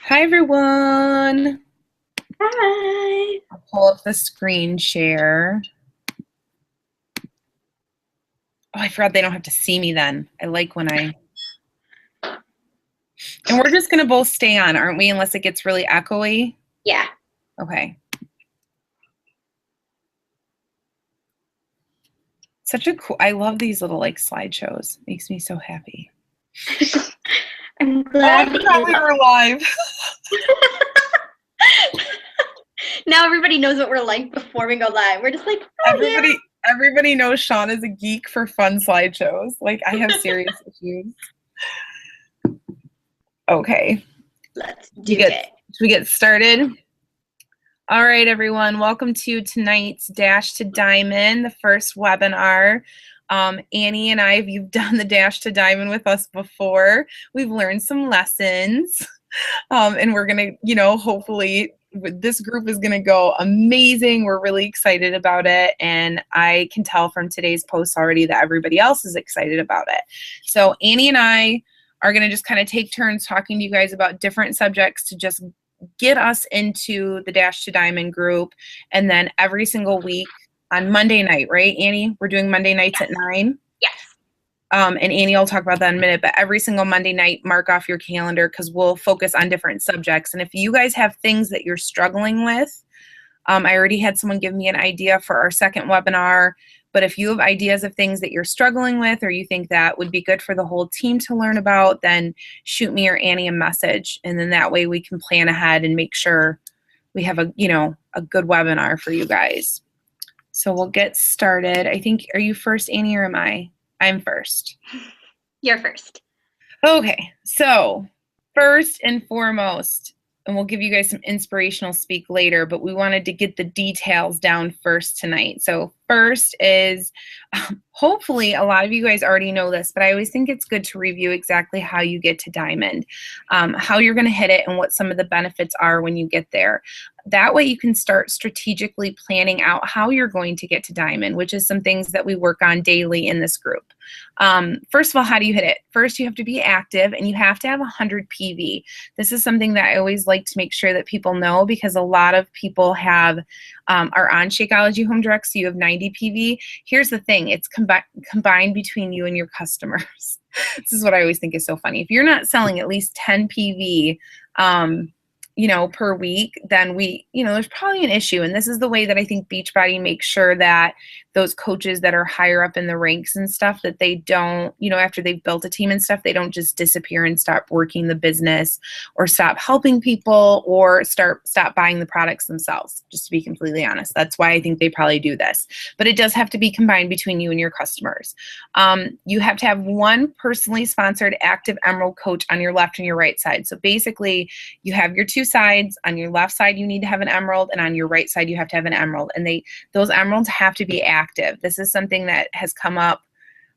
Hi, everyone. Hi. I'll pull up the screen share. Oh, I forgot they don't have to see me then. I like when and we're just going to both stay on, aren't we? Unless it gets really echoey. Yeah. Okay. Such a cool, I love these little like slideshows. Makes me so happy. I'm Oh, I glad that forgot you we love were live. Now everybody knows what we're like before we go live. We're just like, oh Everybody knows Sean is a geek for fun slideshows. Like I have serious issues. Okay. let's We do get it. should we get started? All right, everyone. Welcome to tonight's Dash to Diamond, the first webinar. Annie and I, you've done the Dash to Diamond with us before. We've learned some lessons, and we're going to, hopefully this group is going to go amazing. We're really excited about it, and I can tell from today's post already that everybody else is excited about it. So Annie and I are going to just kind of take turns talking to you guys about different subjects to just get us into the Dash to Diamond group. And then every single week on Monday night, right, Annie? We're doing Monday nights at 9. Yes. And Annie will talk about that in a minute, but every single Monday night, mark off your calendar because we'll focus on different subjects. And if you guys have things that you're struggling with, I already had someone give me an idea for our second webinar, but if you have ideas of things that you're struggling with or you think that would be good for the whole team to learn about, then shoot me or Annie a message, and then that way we can plan ahead and make sure we have a good webinar for you guys. So we'll get started. I think, are you first, Annie, or am I? I'm first. You're first. Okay, so first and foremost, and we'll give you guys some inspirational speak later, but we wanted to get the details down first tonight. So first is, hopefully a lot of you guys already know this, but I always think it's good to review exactly how you get to Diamond, how you're going to hit it, and what some of the benefits are when you get there. That way you can start strategically planning out how you're going to get to Diamond, which is some things that we work on daily in this group. First of all, how do you hit it? First, you have to be active, and you have to have 100 PV. This is something that I always like to make sure that people know, because a lot of people have are on Shakeology Home Direct, so you have 90 PV. Here's the thing, it's combined between you and your customers. This is what I always think is so funny. If you're not selling at least 10 PV, per week, then there's probably an issue. And this is the way that I think Beachbody makes sure that those coaches that are higher up in the ranks and stuff, that they don't, after they've built a team and stuff, they don't just disappear and stop working the business or stop helping people or stop buying the products themselves, just to be completely honest. That's why I think they probably do this. But it does have to be combined between you and your customers. You have to have one personally sponsored active Emerald coach on your left and your right side. So basically, you have your two sides. On your left side, you need to have an Emerald, and on your right side, you have to have an Emerald. And those Emeralds have to be active. This is something that has come up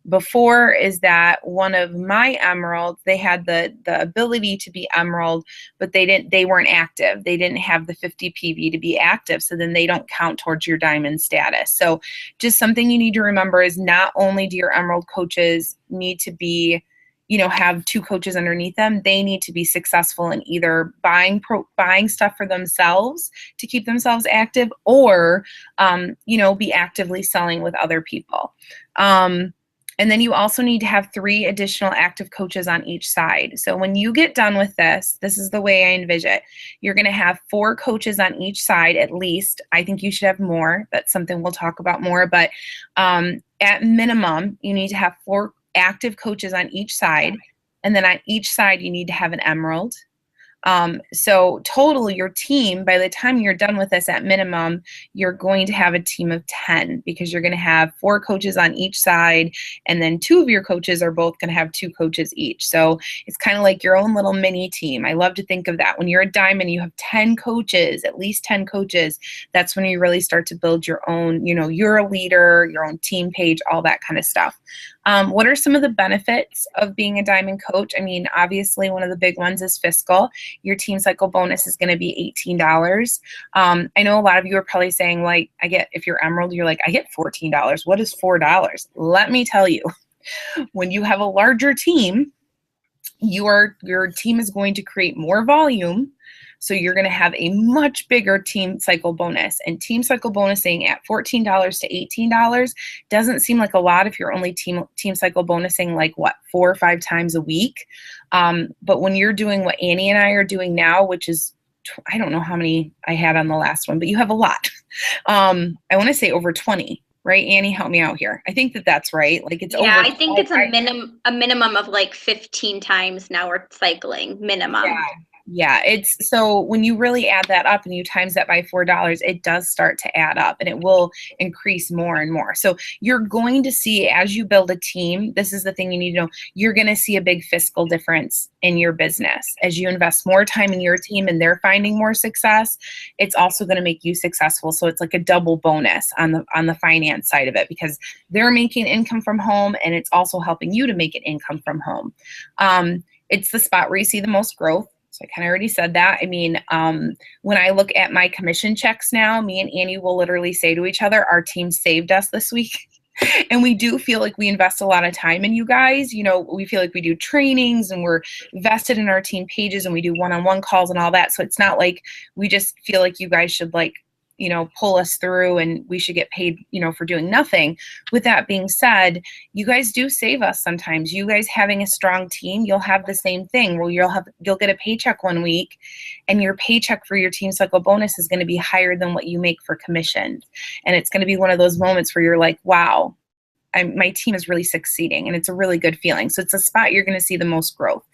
before, is that one of my Emeralds, they had the ability to be Emerald, but they weren't active. They didn't have the 50 PV to be active, so then they don't count towards your Diamond status. So just something you need to remember is not only do your Emerald coaches need to be, have two coaches underneath them, they need to be successful in either buying stuff for themselves to keep themselves active, or be actively selling with other people. And then you also need to have 3 additional active coaches on each side. So when you get done with this is the way I envision it. You're going to have 4 coaches on each side at least. I think you should have more. That's something we'll talk about more. But at minimum, you need to have 4 active coaches on each side. And then on each side, you need to have an Emerald. So total, your team, by the time you're done with this, at minimum, you're going to have a team of 10, because you're going to have 4 coaches on each side, and then 2 of your coaches are both going to have 2 coaches each. So it's kind of like your own little mini team. I love to think of that. When you're a Diamond, you have 10 coaches, at least 10 coaches. That's when you really start to build your own, you're a leader, your own team page, all that kind of stuff. What are some of the benefits of being a Diamond coach? I mean, obviously, one of the big ones is fiscal. Your team cycle bonus is going to be $18. I know a lot of you are probably saying, like, if you're Emerald, you're like, I get $14. What is $4? Let me tell you, when you have a larger team, your team is going to create more volume. So you're going to have a much bigger team cycle bonus. And team cycle bonusing at $14 to $18 doesn't seem like a lot if you're only team cycle bonusing like what, 4 or 5 times a week. But when you're doing what Annie and I are doing now, which is, I don't know how many I had on the last one, but you have a lot. I want to say over 20. Right, Annie, help me out here. I think that's right. Like it's over. Yeah, I think it's a minimum of like 15 times now we're cycling minimum. Yeah, it's so when you really add that up and you times that by $4, it does start to add up and it will increase more and more. So you're going to see as you build a team, this is the thing you need to know, you're going to see a big fiscal difference in your business. As you invest more time in your team and they're finding more success, it's also going to make you successful. So it's like a double bonus on the finance side of it because they're making income from home and it's also helping you to make an income from home. It's the spot where you see the most growth. So I kind of already said that. I mean, when I look at my commission checks now, me and Annie will literally say to each other, our team saved us this week. And we do feel like we invest a lot of time in you guys. You know, we feel like we do trainings and we're vested in our team pages and we do one-on-one calls and all that. So it's not like we just feel like you guys should like, you know, pull us through and we should get paid, you know, for doing nothing. With that being said, you guys do save us sometimes. You guys having a strong team, you'll have the same thing where you'll get a paycheck one week and your paycheck for your team cycle bonus is going to be higher than what you make for commissions. And it's going to be one of those moments where you're like, wow, my team is really succeeding and it's a really good feeling. So it's a spot you're going to see the most growth.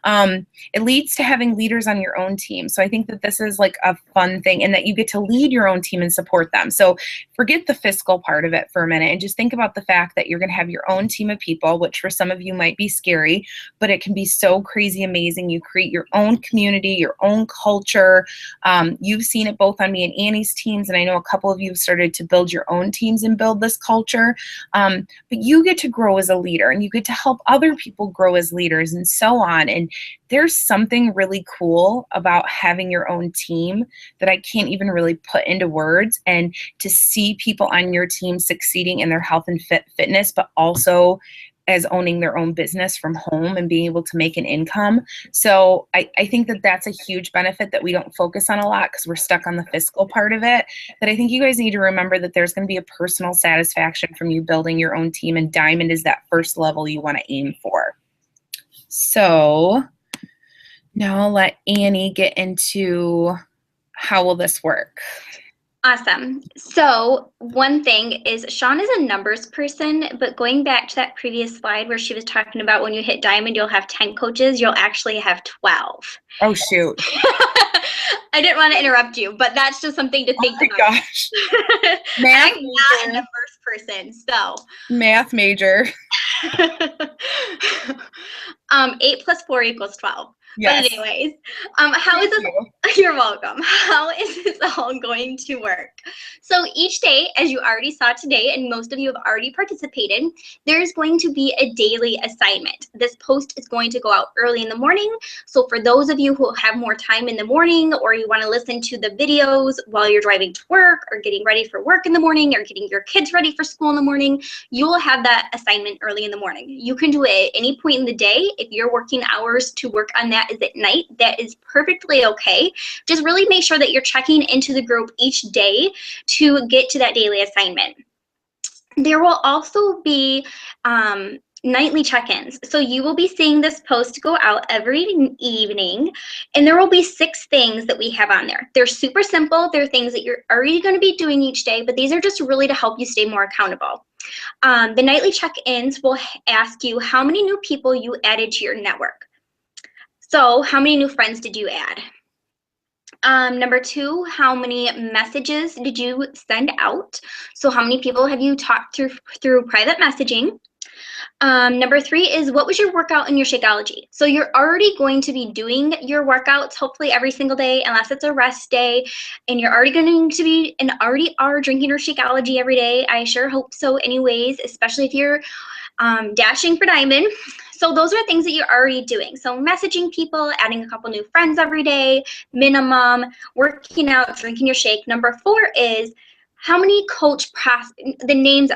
It leads to having leaders on your own team. So I think that this is like a fun thing and that you get to lead your own team and support them. So forget the fiscal part of it for a minute and just think about the fact that you're going to have your own team of people, which for some of you might be scary, but it can be so crazy amazing. You create your own community, your own culture. You've seen it both on me and Annie's teams. And I know a couple of you have started to build your own teams and build this culture. But you get to grow as a leader and you get to help other people grow as leaders and so on. And there's something really cool about having your own team that I can't even really put into words. And to see people on your team succeeding in their health and fitness, but also as owning their own business from home and being able to make an income. So I think that that's a huge benefit that we don't focus on a lot because we're stuck on the fiscal part of it. But I think you guys need to remember that there's going to be a personal satisfaction from you building your own team, and Diamond is that first level you want to aim for. So now I'll let Annie get into how will this work. Awesome. So one thing is Sean is a numbers person, but going back to that previous slide where she was talking about when you hit Diamond, you'll have 10 coaches, you'll actually have 12. Oh, shoot. I didn't want to interrupt you, but that's just something to think about. Gosh. Math I'm not a numbers person, so. Math major. 8 plus 4 equals 12. Yes. But anyways, how is this? You're welcome. How is this all going to work? So each day, as you already saw today, and most of you have already participated, there's going to be a daily assignment. This post is going to go out early in the morning. So for those of you who have more time in the morning, or you want to listen to the videos while you're driving to work, or getting ready for work in the morning, or getting your kids ready for school in the morning, you'll have that assignment early in the morning. You can do it at any point in the day. If your working hours to work on that is at night, that is perfectly okay. Just really make sure that you're checking into the group each day to get to that daily assignment. There will also be nightly check-ins. So you will be seeing this post go out every evening, and there will be 6 things that we have on there. They're super simple. They're things that you're already going to be doing each day, but these are just really to help you stay more accountable. The nightly check-ins will ask you how many new people you added to your network. So how many new friends did you add? Number 2, how many messages did you send out? So how many people have you talked through private messaging? Number 3 is what was your workout and your Shakeology? So you're already going to be doing your workouts hopefully every single day, unless it's a rest day, and you're already going to be and already are drinking your Shakeology every day. I sure hope so anyways, especially if you're dashing for Diamond. So those are things that you're already doing. So messaging people, adding a couple new friends every day, minimum, working out, drinking your shake. Number 4 is how many the names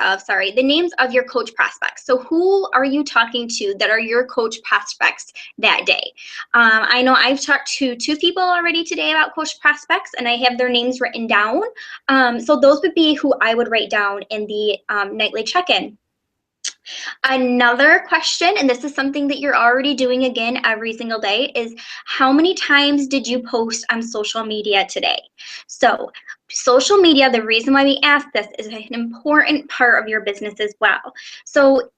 of your coach prospects. So who are you talking to that are your coach prospects that day? I know I've talked to 2 people already today about coach prospects, and I have their names written down. So those would be who I would write down in the nightly check-in. Another question, and this is something that you're already doing again every single day, is how many times did you post on social media today? So social media, the reason why we ask this is an important part of your business as well. So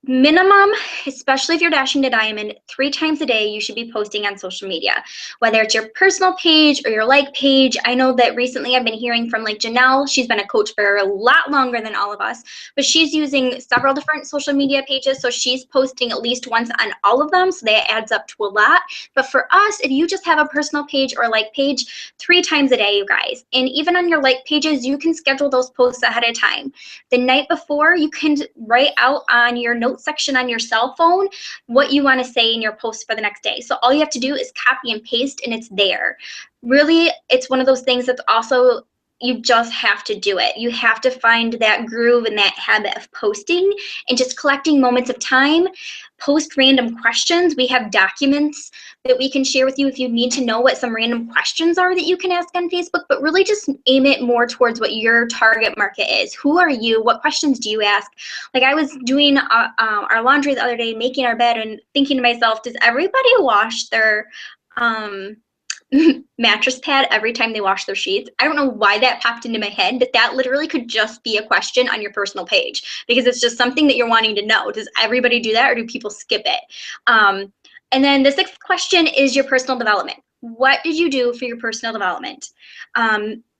minimum, especially if you're dashing to diamond, 3 times a day you should be posting on social media, whether it's your personal page or your like page. I know that recently I've been hearing from like Janelle. She's been a coach for a lot longer than all of us, but she's using several different social media pages, so she's posting at least once on all of them, so that adds up to a lot. But for us, if you just have a personal page or like page, 3 times a day, you guys. And even on your like pages, you can schedule those posts ahead of time. The night before, you can write out on your notes section on your cell phone what you want to say in your post for the next day. So all you have to do is copy and paste, and it's there. Really, it's one of those things that's also, you just have to do it. You have to find that groove and that habit of posting and just collecting moments of time. Post random questions. We have documents that we can share with you if you need to know what some random questions are that you can ask on Facebook, but really just aim it more towards what your target market is. Who are you? What questions do you ask? Like I was doing our laundry the other day, making our bed, and thinking to myself, does everybody wash their mattress pad every time they wash their sheets? I don't know why that popped into my head, but that literally could just be a question on your personal page, because it's just something that you're wanting to know. Does everybody do that, or do people skip it? And then the 6th question is your personal development. What did you do for your personal development?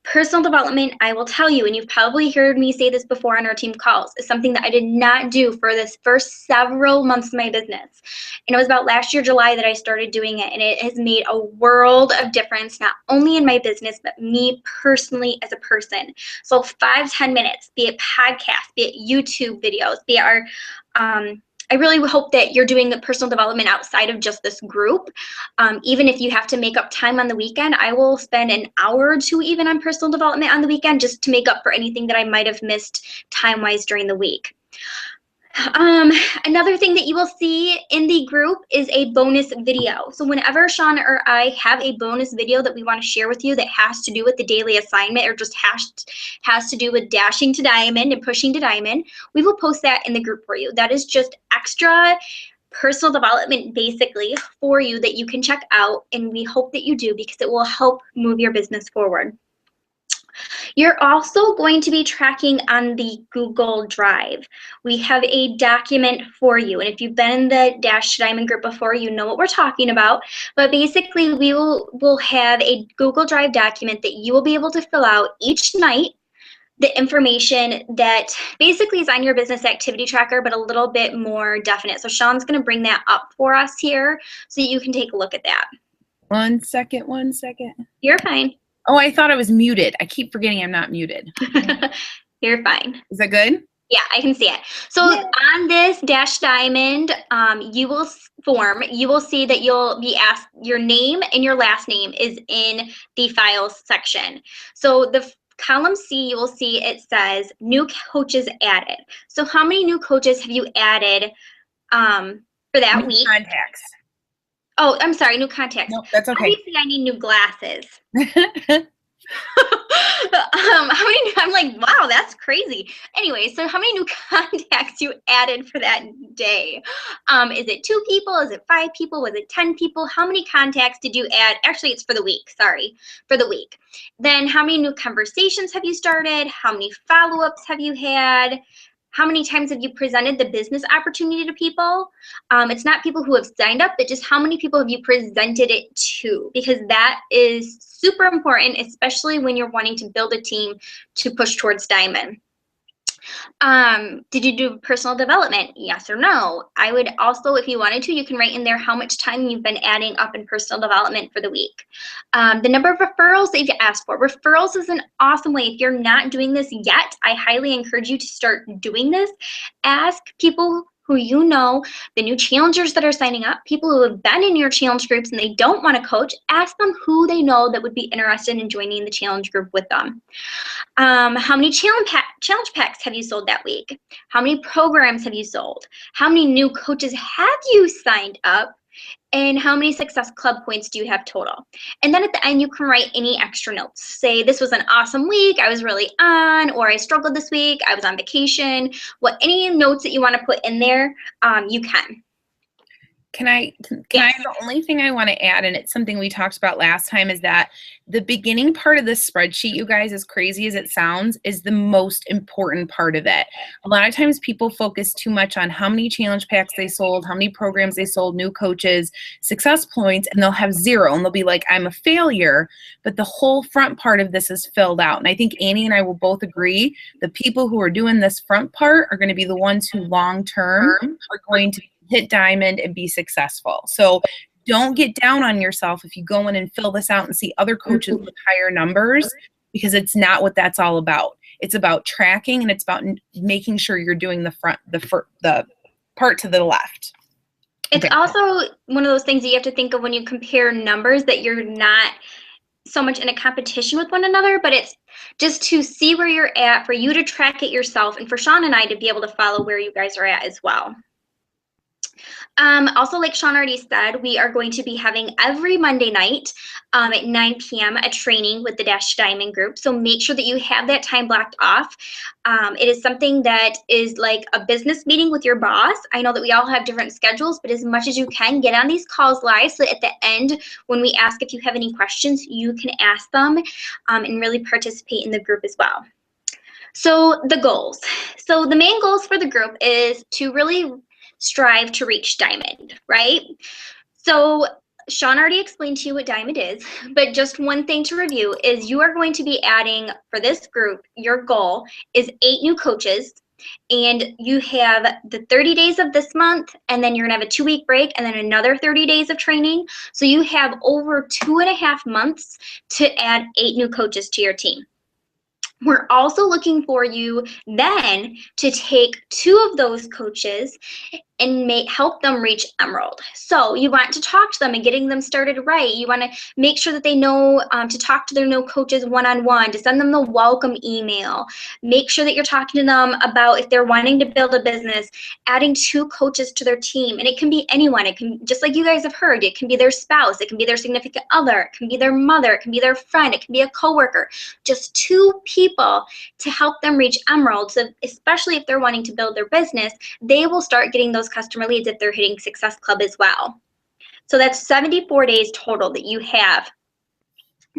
Personal development, I will tell you, and you've probably heard me say this before on our team calls, is something that I did not do for this first several months of my business. And it was about last year, July, that I started doing it. And it has made a world of difference, not only in my business, but me personally as a person. So 5-10 minutes, be it podcast, be it YouTube videos, be it our, I really hope that you're doing the personal development outside of just this group. Even if you have to make up time on the weekend, I will spend an hour or 2 even on personal development on the weekend, just to make up for anything that I might have missed time-wise during the week. Another thing that you will see in the group is a bonus video. So whenever Sean or I have a bonus video that we want to share with you that has to do with the daily assignment, or just has to do with dashing to diamond and pushing to diamond, we will post that in the group for you. That is just extra personal development basically for you that you can check out, and we hope that you do, because it will help move your business forward. You're also going to be tracking on the Google Drive. We have a document for you. And if you've been in the Dash to Diamond group before, you know what we're talking about. But basically, we'll have a Google Drive document that you will be able to fill out each night. The information that basically is on your business activity tracker, but a little bit more definite. So Sean's going to bring that up for us here so you can take a look at that. 1 second. You're fine. Oh, I thought I was muted. I keep forgetting I'm not muted. You're fine. Is that good? Yeah, I can see it. So on this Dash Diamond, you will see that you'll be asked your name and your last name is in the files section. So the column C, you will see it says new coaches added. So how many new coaches have you added for that New week? contacts. Oh, I'm sorry, new contacts. Nope, that's okay. Obviously, I need new glasses. How many? I'm like, wow, that's crazy. Anyway, so how many new contacts you added for that day? Is it 2 people? Is it 5 people? Was it 10 people? How many contacts did you add? Actually, it's for the week. Sorry, for the week. Then how many new conversations have you started? How many follow-ups have you had? How many times have you presented the business opportunity to people? It's not people who have signed up, but just how many people have you presented it to? Because that is super important, especially when you're wanting to build a team to push towards diamond. Did you do personal development? Yes or no? I would also, if you wanted to, you can write in there how much time you've been adding up in personal development for the week. The number of referrals that you've asked for. Referrals is an awesome way. If you're not doing this yet, I highly encourage you to start doing this. Ask people who you know, the new challengers that are signing up, people who have been in your challenge groups and they don't want to coach, ask them who they know that would be interested in joining the challenge group with them. How many challenge packs have you sold that week? How many programs have you sold? How many new coaches have you signed up? And how many Success Club points do you have total? And then at the end, you can write any extra notes. Say, this was an awesome week, I was really on, or I struggled this week, I was on vacation. Any notes that you want to put in there, you can. The only thing I want to add, and it's something we talked about last time, is that the beginning part of this spreadsheet, you guys, as crazy as it sounds, is the most important part of it. A lot of times people focus too much on how many challenge packs they sold, how many programs they sold, new coaches, success points, and they'll have 0 and they'll be like, I'm a failure. But the whole front part of this is filled out. And I think Annie and I will both agree the people who are doing this front part are going to be the ones who long term are going to hit diamond and be successful. So don't get down on yourself if you go in and fill this out and see other coaches with higher numbers, because it's not what that's all about. It's about tracking, and it's about making sure you're doing the part to the left. It's also one of those things that you have to think of when you compare numbers, that you're not so much in a competition with one another, but it's just to see where you're at, for you to track it yourself, and for Sean and I to be able to follow where you guys are at as well. Also, like Sean already said, we are going to be having every Monday night at 9 p.m. a training with the Dash to Diamond group. So make sure that you have that time blocked off. It is something that is like a business meeting with your boss. I know that we all have different schedules, but as much as you can, get on these calls live, so that at the end, when we ask if you have any questions, you can ask them and really participate in the group as well. So the goals. So the main goals for the group is to really strive to reach diamond, right? So Sean already explained to you what diamond is, but just one thing to review is you are going to be adding, for this group, your goal is 8 new coaches, and you have the 30 days of this month, and then you're gonna have a 2-week break, and then another 30 days of training. So you have over 2.5 months to add 8 new coaches to your team. We're also looking for you then to take 2 of those coaches and help them reach Emerald. So you want to talk to them and getting them started right. You want to make sure that they know to talk to their new coaches one-on-one, to send them the welcome email. Make sure that you're talking to them about if they're wanting to build a business, adding 2 coaches to their team. And it can be anyone. It can, just like you guys have heard, it can be their spouse, it can be their significant other, it can be their mother, it can be their friend, it can be a coworker. Just 2 people to help them reach Emerald. So especially if they're wanting to build their business, they will start getting those customer leads if they're hitting Success Club as well. So that's 74 days total that you have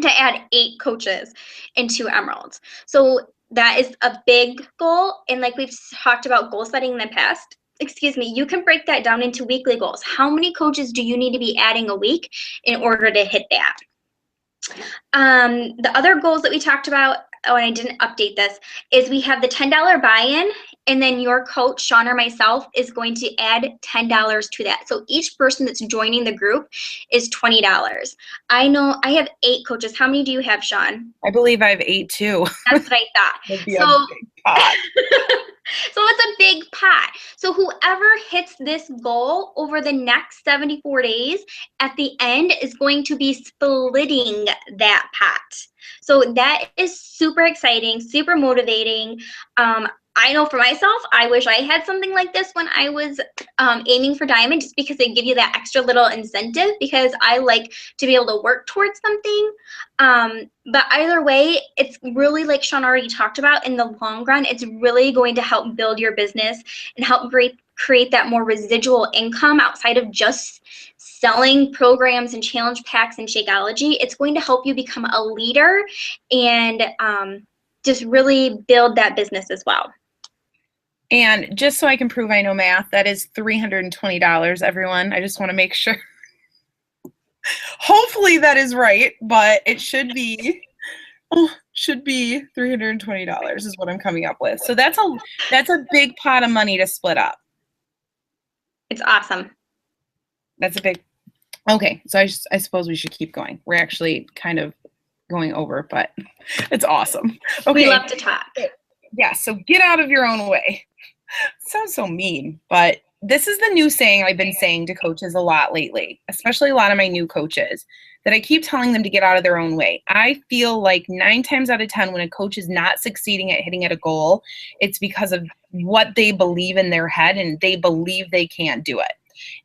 to add 8 coaches into Emeralds. So that is a big goal. And like we've talked about goal setting in the past, you can break that down into weekly goals. How many coaches do you need to be adding a week in order to hit that? The other goals that we talked about, and I didn't update this, is we have the $10 buy-in, and then your coach, Sean or myself, is going to add $10 to that. So each person that's joining the group is $20. I know I have 8 coaches. How many do you have, Sean? I believe I have 8 too. That's what I thought. That'd be a big pot. So it's a big pot. So whoever hits this goal over the next 74 days, at the end is going to be splitting that pot. So that is super exciting, super motivating. I know for myself, I wish I had something like this when I was aiming for diamond, just because they give you that extra little incentive, because I like to be able to work towards something. But either way, it's really, like Sean already talked about, in the long run, it's really going to help build your business and help create that more residual income outside of just selling programs and challenge packs and Shakeology. It's going to help you become a leader and just really build that business as well. And just so I can prove I know math, that is $320, everyone. I just want to make sure. Hopefully that is right, but it should be $320 is what I'm coming up with. So that's a big pot of money to split up. It's awesome. That's a big. Okay, so I suppose we should keep going. We're actually kind of going over, but it's awesome. Okay. We love to talk. Yeah, so get out of your own way. Sounds so mean, but this is the new saying I've been saying to coaches a lot lately, especially a lot of my new coaches, that I keep telling them to get out of their own way. I feel like 9 times out of 10, when a coach is not succeeding at hitting at a goal, it's because of what they believe in their head, and they believe they can't do it.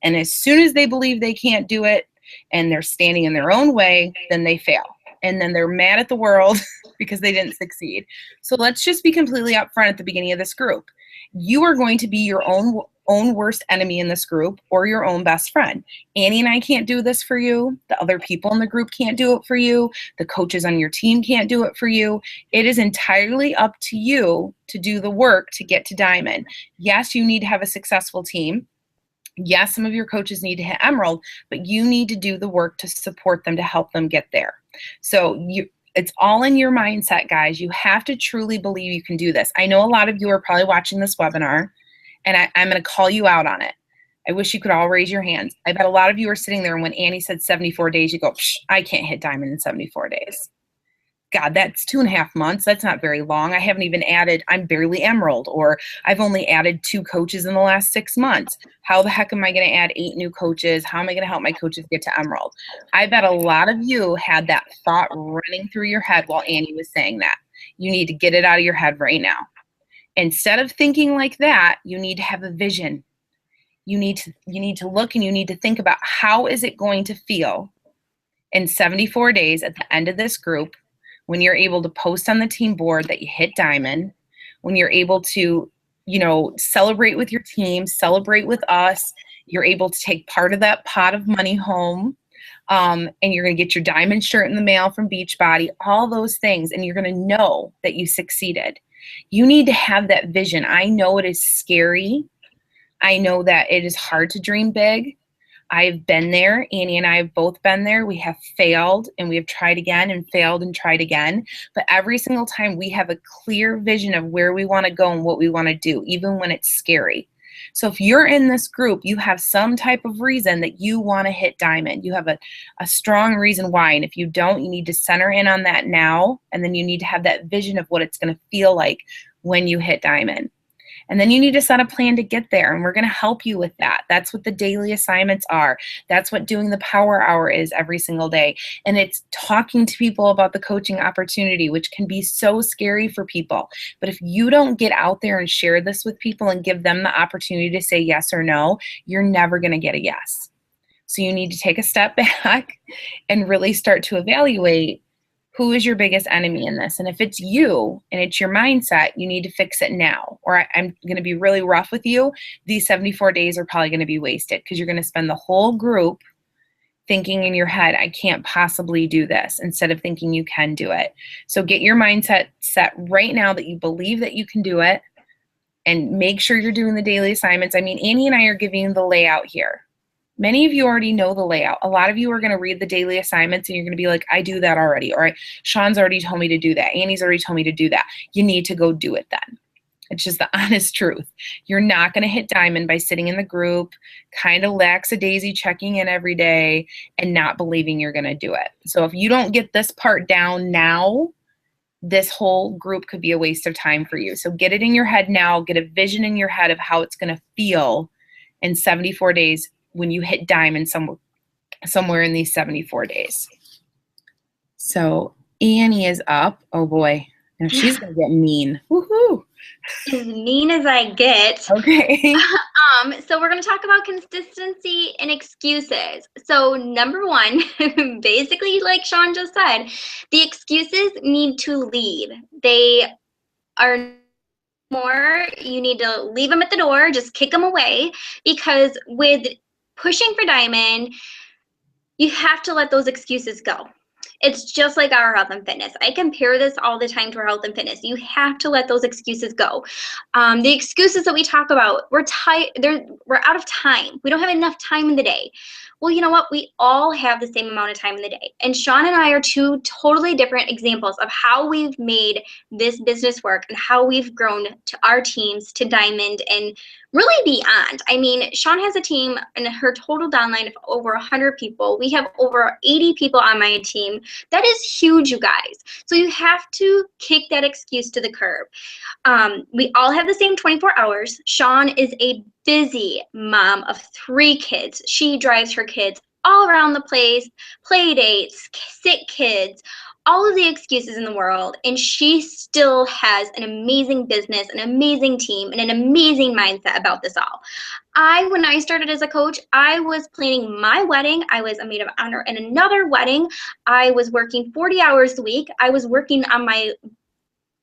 And as soon as they believe they can't do it and they're standing in their own way, then they fail. And then they're mad at the world because they didn't succeed. So let's just be completely upfront at the beginning of this group. You are going to be your own worst enemy in this group, or your own best friend. Annie and I can't do this for you. The other people in the group can't do it for you. The coaches on your team can't do it for you. It is entirely up to you to do the work to get to Diamond. Yes, you need to have a successful team. Yes, some of your coaches need to hit Emerald, but you need to do the work to support them, to help them get there. So it's all in your mindset, guys. You have to truly believe you can do this. I know a lot of you are probably watching this webinar, and I'm going to call you out on it. I wish you could all raise your hands. I bet a lot of you are sitting there, and when Annie said 74 days, you go, I can't hit Diamond in 74 days. God, that's 2.5 months. That's not very long. I haven't even added, I'm barely Emerald, or I've only added 2 coaches in the last 6 months. How the heck am I going to add 8 new coaches? How am I going to help my coaches get to Emerald? I bet a lot of you had that thought running through your head while Annie was saying that. You need to get it out of your head right now. Instead of thinking like that, you need to have a vision. You need to look, and you need to think about, how is it going to feel in 74 days at the end of this group, when you're able to post on the team board that you hit Diamond, when you're able to, celebrate with your team, celebrate with us, you're able to take part of that pot of money home, and you're going to get your Diamond shirt in the mail from Beachbody, all those things, and you're going to know that you succeeded. You need to have that vision. I know it is scary. I know that it is hard to dream big. I've been there. Annie and I have both been there. We have failed, and we have tried again and failed and tried again. But every single time, we have a clear vision of where we want to go and what we want to do, even when it's scary. So if you're in this group, you have some type of reason that you want to hit Diamond. You have a strong reason why. And if you don't, you need to center in on that now. And then you need to have that vision of what it's going to feel like when you hit Diamond. And then you need to set a plan to get there, and we're going to help you with that. That's what the daily assignments are. That's what doing the power hour is every single day. And it's talking to people about the coaching opportunity, which can be so scary for people. But if you don't get out there and share this with people and give them the opportunity to say yes or no, you're never going to get a yes. So you need to take a step back and really start to evaluate, who is your biggest enemy in this? And if it's you and it's your mindset, you need to fix it now. Or I'm going to be really rough with you. These 74 days are probably going to be wasted, because you're going to spend the whole group thinking in your head, I can't possibly do this, instead of thinking you can do it. So get your mindset set right now that you believe that you can do it, and make sure you're doing the daily assignments. I mean, Annie and I are giving you the layout here. Many of you already know the layout. A lot of you are going to read the daily assignments, and you're going to be like, I do that already. Or Sean's already told me to do that. Annie's already told me to do that. You need to go do it then. It's just the honest truth. You're not going to hit Diamond by sitting in the group, kind of lackadaisy checking in every day and not believing you're going to do it. So if you don't get this part down now, this whole group could be a waste of time for you. So get it in your head now. Get a vision in your head of how it's going to feel in 74 days when you hit Diamond somewhere in these 74 days. So Annie is up. Oh boy. Now she's going to get mean. Woohoo. As mean as I get. Okay. So we're going to talk about consistency and excuses. So number 1, basically like Sean just said, the excuses need to leave. They are more, you need to leave them at the door, just kick them away, because with pushing for Diamond, you have to let those excuses go. It's just like our health and fitness. I compare this all the time to our health and fitness. You have to let those excuses go. The excuses that we talk about, we're out of time. We don't have enough time in the day. Well, you know what? We all have the same amount of time in the day. And Sean and I are 2 totally different examples of how we've made this business work and how we've grown to our teams to Diamond. And really beyond. I mean, Sean has a team and her total downline of over 100 people. We have over 80 people on my team. That is huge, you guys. So you have to kick that excuse to the curb. We all have the same 24 hours. Sean is a busy mom of 3 kids. She drives her kids all around the place, play dates, sick kids, all of the excuses in the world, and she still has an amazing business, an amazing team, and an amazing mindset about this all. When I started as a coach, I was planning my wedding. I was a maid of honor in another wedding. I was working 40 hours a week. I was working on my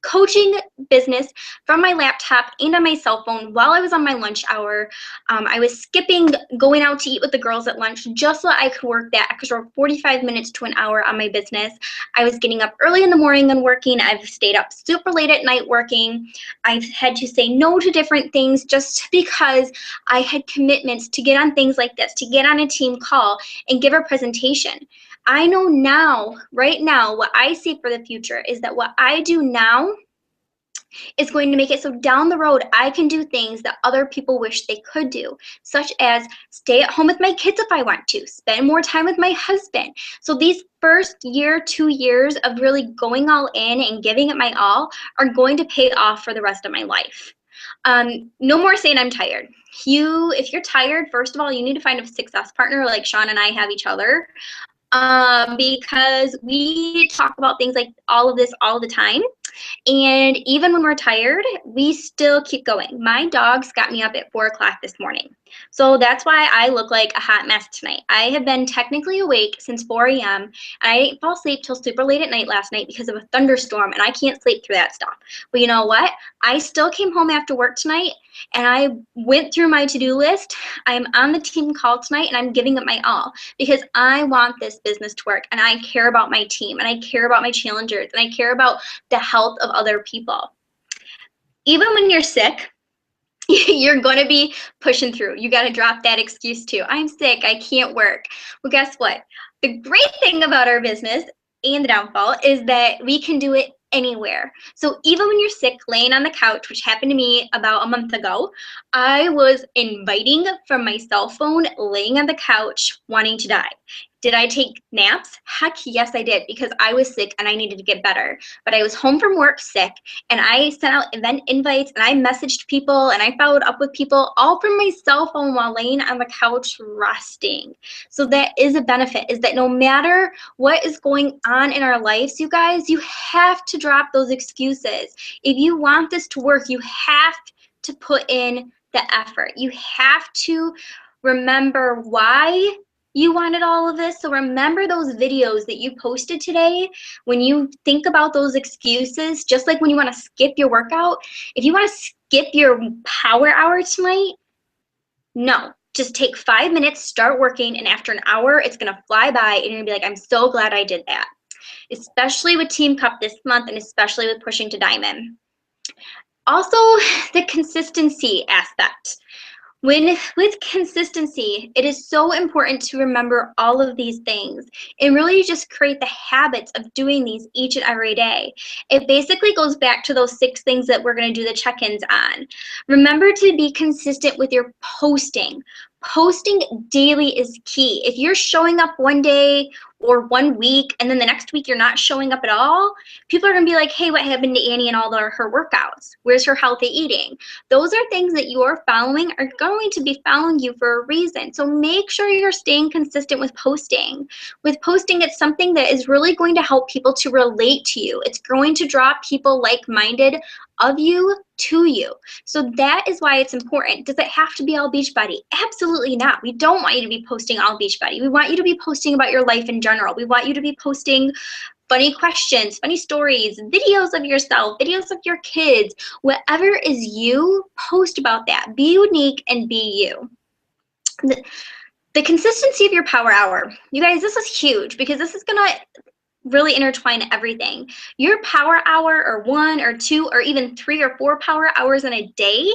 coaching business from my laptop and on my cell phone while I was on my lunch hour. I was skipping going out to eat with the girls at lunch just so I could work that extra 45 minutes to an hour on my business. I was getting up early in the morning and working. I've stayed up super late at night working. I've had to say no to different things just because I had commitments to get on things like this, to get on a team call and give a presentation. I know now, right now, what I see for the future is that what I do now is going to make it so down the road I can do things that other people wish they could do, such as stay at home with my kids if I want to, spend more time with my husband. So these first year, 2 years of really going all in and giving it my all are going to pay off for the rest of my life. No more saying I'm tired. If you're tired, first of all, you need to find a success partner like Sean and I have each other. Because we talk about things like all of this all the time. And even when we're tired, we still keep going. My dogs got me up at 4 o'clock this morning. So that's why I look like a hot mess tonight. I have been technically awake since 4 a.m. and I didn't fall asleep till super late at night last night because of a thunderstorm, and I can't sleep through that stuff. But you know what? I still came home after work tonight and I went through my to-do list. I'm on the team call tonight and I'm giving it my all because I want this business to work and I care about my team and I care about my challengers and I care about the health of other people. Even when you're sick, you're going to be pushing through. You got to drop that excuse too. I'm sick, I can't work. Well, guess what? The great thing about our business and the downfall is that we can do it anywhere. So even when you're sick, laying on the couch, which happened to me about a month ago, I was inviting from my cell phone, laying on the couch, wanting to die. Did I take naps? Heck yes, I did, because I was sick and I needed to get better. But I was home from work sick and I sent out event invites and I messaged people and I followed up with people all from my cell phone while laying on the couch resting. So that is a benefit, is that no matter what is going on in our lives, you guys, you have to drop those excuses. If you want this to work, you have to put in the effort. You have to remember why you wanted all of this. So remember those videos that you posted today. When you think about those excuses, just like when you want to skip your workout, if you want to skip your power hour tonight, no, just take 5 minutes, start working, and after an hour, it's going to fly by and you're going to be like, I'm so glad I did that. Especially with Team Cup this month and especially with Pushing to Diamond. Also, the consistency aspect. With consistency, it is so important to remember all of these things and really just create the habits of doing these each and every day. It basically goes back to those 6 things that we're going to do the check-ins on. Remember to be consistent with your posting. Posting daily is key. If you're showing up one day or 1 week and then the next week you're not showing up at all, people are going to be like, hey, what happened to Annie and all her workouts? Where's her healthy eating? Those are things that you're following are going to be following you for a reason. So make sure you're staying consistent with posting. With posting, it's something that is really going to help people to relate to you. It's going to draw people like-minded of you to you. So that is why it's important. Does it have to be all Beachbody? Absolutely not. We don't want you to be posting all Beachbody. We want you to be posting about your life in general. We want you to be posting funny questions, funny stories, videos of yourself, videos of your kids, whatever is you, post about that. Be unique and be you. The consistency of your power hour. You guys, this is huge because this is going to really intertwine everything. Your power hour or 1 or 2 or even 3 or 4 power hours in a day,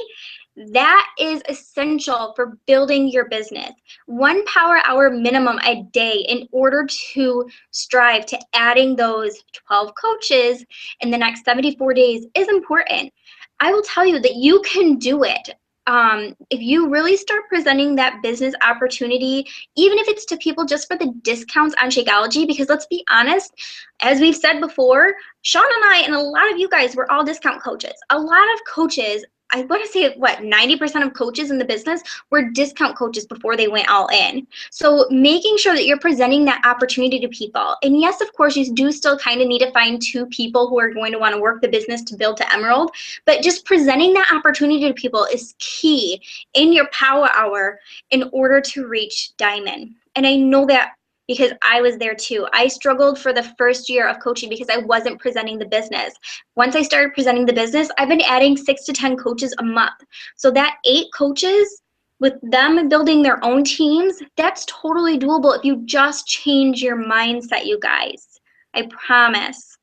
that is essential for building your business. 1 power hour minimum a day in order to strive to adding those 12 coaches in the next 74 days is important. I will tell you that you can do it. if you really start presenting that business opportunity, even if it's to people just for the discounts on Shakeology, because let's be honest, as we've said before, Sean and I and a lot of you guys were all discount coaches. A lot of coaches, I want to say 90% of coaches in the business were discount coaches before they went all in. So making sure that you're presenting that opportunity to people. And yes, of course, you do still kind of need to find 2 people who are going to want to work the business to build to Emerald, but just presenting that opportunity to people is key in your power hour in order to reach Diamond. And I know that because I was there too. I struggled for the first year of coaching because I wasn't presenting the business. Once I started presenting the business, I've been adding 6 to 10 coaches a month. So that 8 coaches, with them building their own teams, that's totally doable if you just change your mindset, you guys. I promise.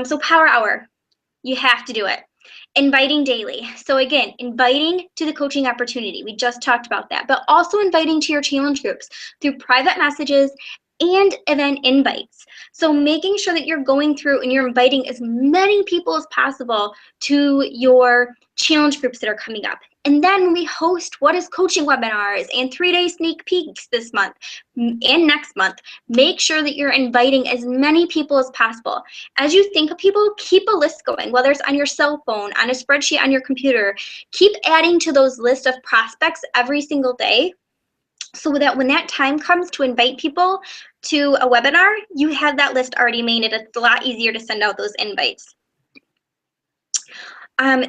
So power hour, you have to do it. Inviting daily. So again, inviting to the coaching opportunity. We just talked about that, but also inviting to your challenge groups through private messages and event invites. So making sure that you're going through and you're inviting as many people as possible to your challenge groups that are coming up. And then we host What is Coaching webinars and 3-day sneak peeks this month and next month. Make sure that you're inviting as many people as possible. As you think of people, keep a list going, whether it's on your cell phone, on a spreadsheet on your computer. Keep adding to those lists of prospects every single day, so that when that time comes to invite people to a webinar, you have that list already made, and it's a lot easier to send out those invites.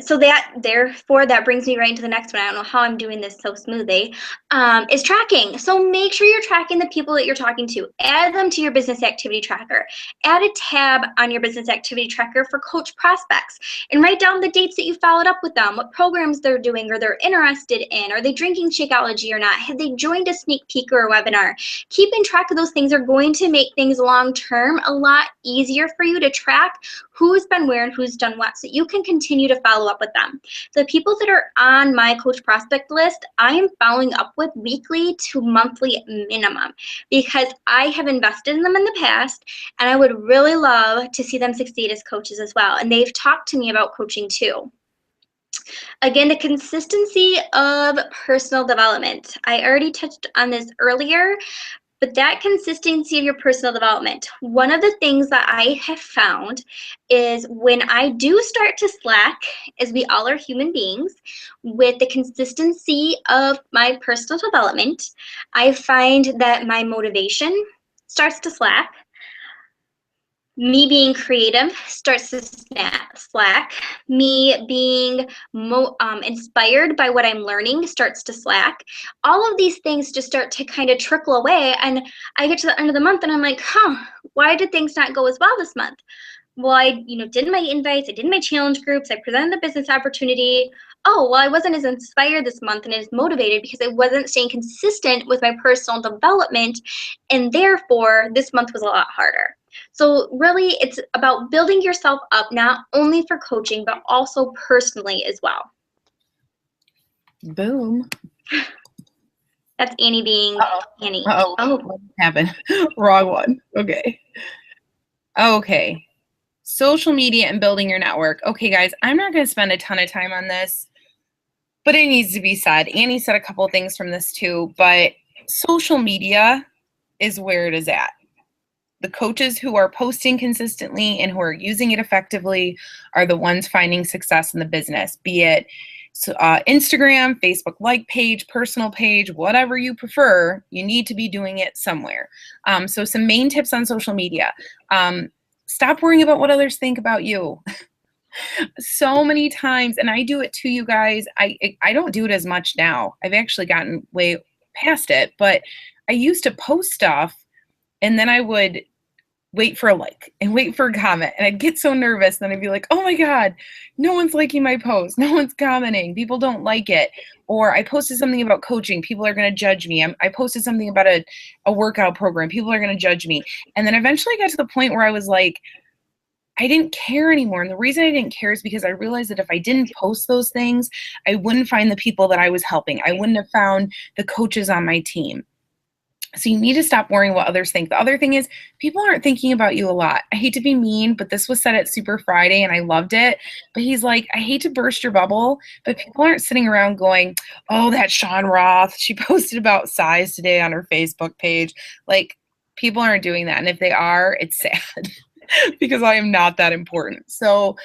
So therefore, that brings me right into the next one. I don't know how I'm doing this so smoothly, is tracking. So make sure you're tracking the people that you're talking to. Add them to your business activity tracker. Add a tab on your business activity tracker for coach prospects, and write down the dates that you followed up with them, what programs they're doing or they're interested in. Are they drinking Shakeology or not? Have they joined a sneak peek or a webinar? Keeping track of those things are going to make things long-term a lot easier for you to track who's been where and who's done what, so you can continue to follow up with them. The people that are on my coach prospect list, I am following up with weekly to monthly minimum, because I have invested in them in the past and I would really love to see them succeed as coaches as well. And they've talked to me about coaching too. Again, the consistency of personal development. I already touched on this earlier, but that consistency of your personal development, one of the things that I have found is when I do start to slack, as we all are human beings, with the consistency of my personal development, I find that my motivation starts to slack. Me being creative starts to slack. Me being inspired by what I'm learning starts to slack. All of these things just start to kind of trickle away, and I get to the end of the month and I'm like, why did things not go as well this month? Well, I did my invites, I did my challenge groups, I presented the business opportunity. Oh, well, I wasn't as inspired this month and as motivated because I wasn't staying consistent with my personal development, and therefore this month was a lot harder. So really, it's about building yourself up, not only for coaching, but also personally as well. Boom. That's Annie being Annie. Oh, what happened? Wrong one. Okay. Okay. Social media and building your network. Okay, guys, I'm not going to spend a ton of time on this, but it needs to be said. Annie said a couple of things from this too, but social media is where it is at. The coaches who are posting consistently and who are using it effectively are the ones finding success in the business, be it Instagram, Facebook like page, personal page, whatever you prefer. You need to be doing it somewhere. So some main tips on social media. Stop worrying about what others think about you. So many times, and I do it too, you guys, I don't do it as much now. I've actually gotten way past it, but I used to post stuff and then I would wait for a like and wait for a comment, and I'd get so nervous. Then I'd be like, oh my God, no one's liking my post. No one's commenting. People don't like it. Or I posted something about coaching. People are going to judge me. I posted something about a workout program. People are going to judge me. And then eventually I got to the point where I was like, I didn't care anymore. And the reason I didn't care is because I realized that if I didn't post those things, I wouldn't find the people that I was helping. I wouldn't have found the coaches on my team. So you need to stop worrying what others think. The other thing is people aren't thinking about you a lot. I hate to be mean, but this was said at Super Friday and I loved it. But he's like, I hate to burst your bubble, but people aren't sitting around going, oh, that Sean Roth, she posted about size today on her Facebook page. Like, people aren't doing that. And if they are, it's sad because I am not that important. So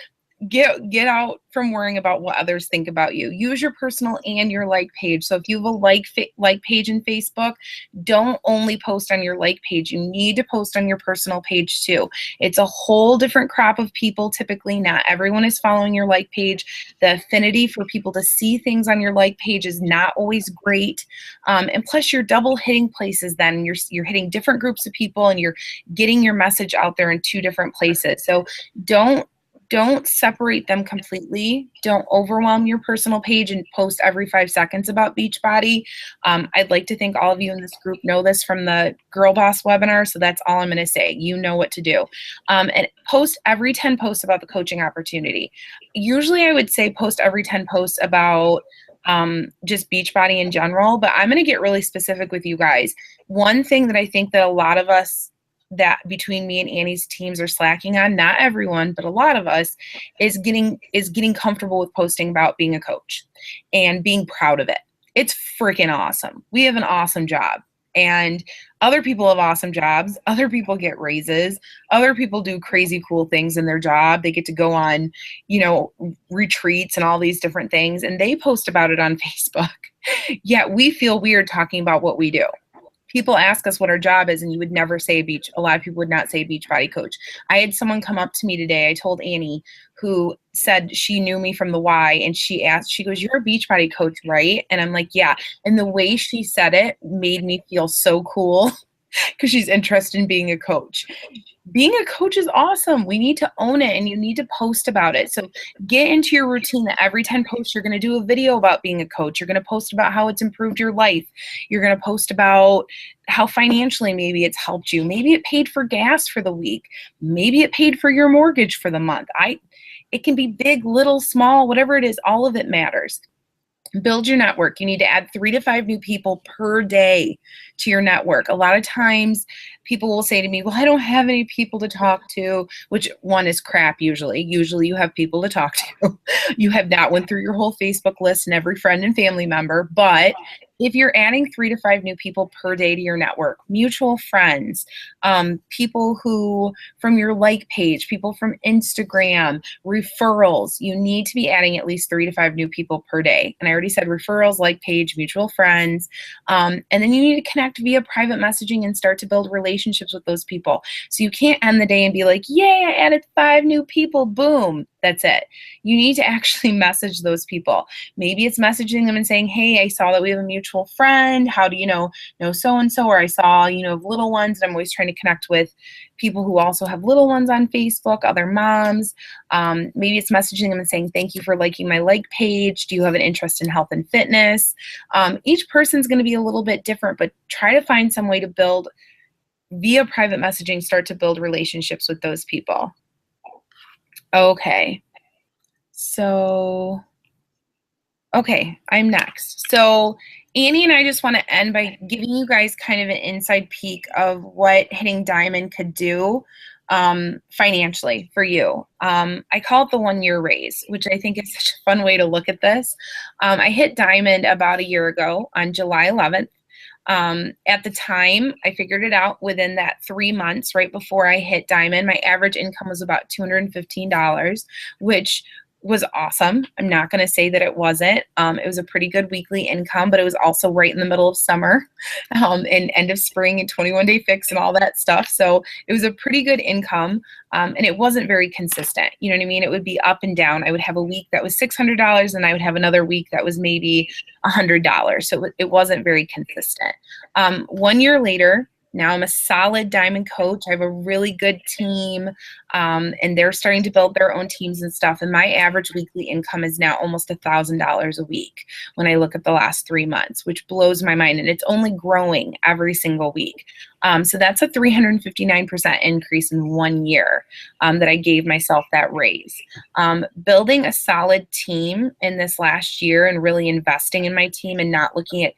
get out from worrying about what others think about you. Use your personal and your like page. So if you have a like page in Facebook, don't only post on your like page. You need to post on your personal page too. It's a whole different crop of people. Typically, not everyone is following your like page. The affinity for people to see things on your like page is not always great. And plus, you're double hitting places. Then you're hitting different groups of people, and you're getting your message out there in two different places. So don't separate them completely. Don't overwhelm your personal page and post every 5 seconds about Beachbody. I'd like to think all of you in this group know this from the Girl Boss webinar, so that's all I'm going to say. You know what to do. And post every 10 posts about the coaching opportunity. Usually I would say post every 10 posts about just Beachbody in general, but I'm going to get really specific with you guys. One thing that I think that a lot of us that between me and Annie's teams are slacking on, not everyone, but a lot of us, is getting comfortable with posting about being a coach and being proud of it. It's freaking awesome. We have an awesome job, and other people have awesome jobs. Other people get raises. Other people do crazy cool things in their job. They get to go on, retreats and all these different things, and they post about it on Facebook. Yet we feel weird talking about what we do. People ask us what our job is, and you would never say a lot of people would not say Beachbody coach. I had someone come up to me today. I told Annie, who said she knew me from the Y, and she goes, you're a Beachbody coach, right? And I'm like, yeah. And the way she said it made me feel so cool because she's interested in being a coach. Being a coach is awesome. We need to own it, and you need to post about it. So get into your routine that every 10 posts, you're going to do a video about being a coach. You're going to post about how it's improved your life. You're going to post about how financially maybe it's helped you. Maybe it paid for gas for the week. Maybe it paid for your mortgage for the month. It can be big, little, small, whatever it is, all of it matters. Build your network. You need to add 3 to 5 new people per day to your network. A lot of times people will say to me, well, I don't have any people to talk to, which one is crap usually. Usually you have people to talk to. You have not went through your whole Facebook list and every friend and family member, but if you're adding 3 to 5 new people per day to your network, mutual friends, people who from your like page, people from Instagram, referrals, you need to be adding at least 3 to 5 new people per day. And I already said referrals, like page, mutual friends. And then you need to connect via private messaging and start to build relationships with those people. So you can't end the day and be like, yay, I added 5 new people, boom. That's it. You need to actually message those people. Maybe it's messaging them and saying, hey, I saw that we have a mutual friend. How do you know so-and-so? Or I saw, little ones. And I'm always trying to connect with people who also have little ones on Facebook, other moms. Maybe it's messaging them and saying, thank you for liking my like page. Do you have an interest in health and fitness? Each person's going to be a little bit different, but try to find some way to build via private messaging, start to build relationships with those people. Okay, I'm next. So Annie and I just want to end by giving you guys kind of an inside peek of what hitting Diamond could do financially for you. I call it the 1-year raise, which I think is such a fun way to look at this. I hit Diamond about a year ago on July 11th. At the time, I figured it out within that 3 months right before I hit Diamond. My average income was about $215, which was awesome. I'm not going to say that it wasn't. It was a pretty good weekly income, but it was also right in the middle of summer and end of spring and 21-day fix and all that stuff. So it was a pretty good income, and it wasn't very consistent. You know what I mean? It would be up and down. I would have a week that was $600, and I would have another week that was maybe $100. So it wasn't very consistent. 1 year later, now I'm a solid Diamond coach. I have a really good team, and they're starting to build their own teams and stuff. And my average weekly income is now almost $1,000 a week when I look at the last 3 months, which blows my mind. And it's only growing every single week. So that's a 359% increase in 1 year that I gave myself that raise. Building a solid team in this last year and really investing in my team and not looking at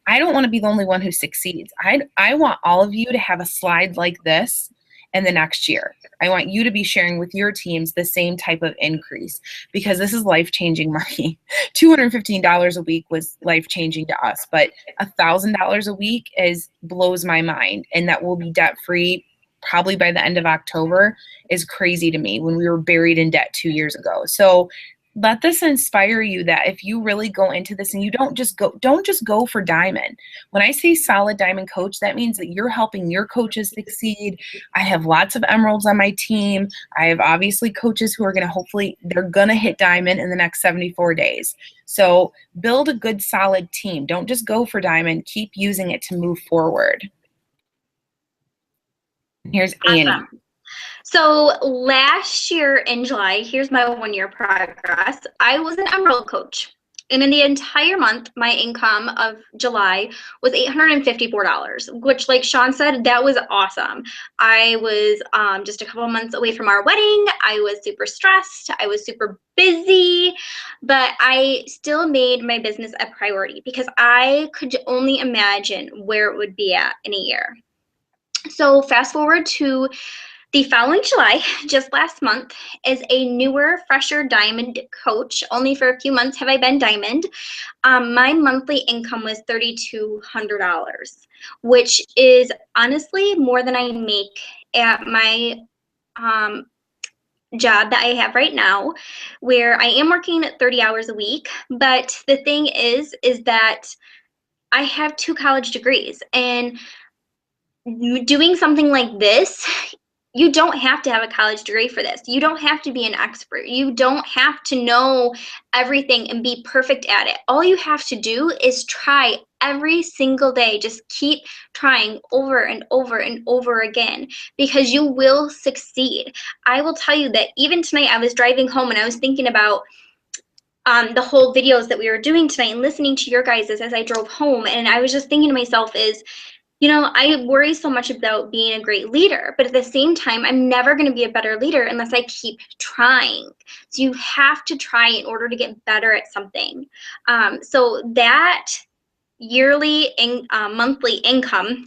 I don't want to be the only one who succeeds. I want all of you to have a slide like this in the next year. I want you to be sharing with your teams the same type of increase, because this is life-changing money. $215 a week was life-changing to us, but $1,000 a week blows my mind, and that will be debt-free probably by the end of October is crazy to me, when we were buried in debt 2 years ago. So let this inspire you that if you really go into this and you don't just go for diamond. When I say solid diamond coach, that means that you're helping your coaches succeed. I have lots of emeralds on my team. I have obviously coaches who are going to they're going to hit diamond in the next 74 days. So build a good solid team. Don't just go for diamond. Keep using it to move forward. Here's Annie. Awesome. So last year in July, here's my 1 year progress. I was an Emerald coach. And in the entire month, my income of July was $854, which, like Sean said, that was awesome. I was just a couple of months away from our wedding. I was super stressed. I was super busy, but I still made my business a priority because I could only imagine where it would be at in a year. So fast forward to the following July, just last month, as a newer, fresher diamond coach, only for a few months have I been diamond, my monthly income was $3,200, which is honestly more than I make at my job that I have right now, where I am working 30 hours a week. But the thing is that I have 2 college degrees, and doing something like this, you don't have to have a college degree for this. You don't have to be an expert. You don't have to know everything and be perfect at it. All you have to do is try every single day. Just keep trying over and over and over again, because you will succeed. I will tell you that even tonight, I was driving home and I was thinking about the whole videos that we were doing tonight and listening to your guys' as I drove home. And I was just thinking to myself I worry so much about being a great leader, but at the same time, I'm never going to be a better leader unless I keep trying. So you have to try in order to get better at something. So that yearly monthly income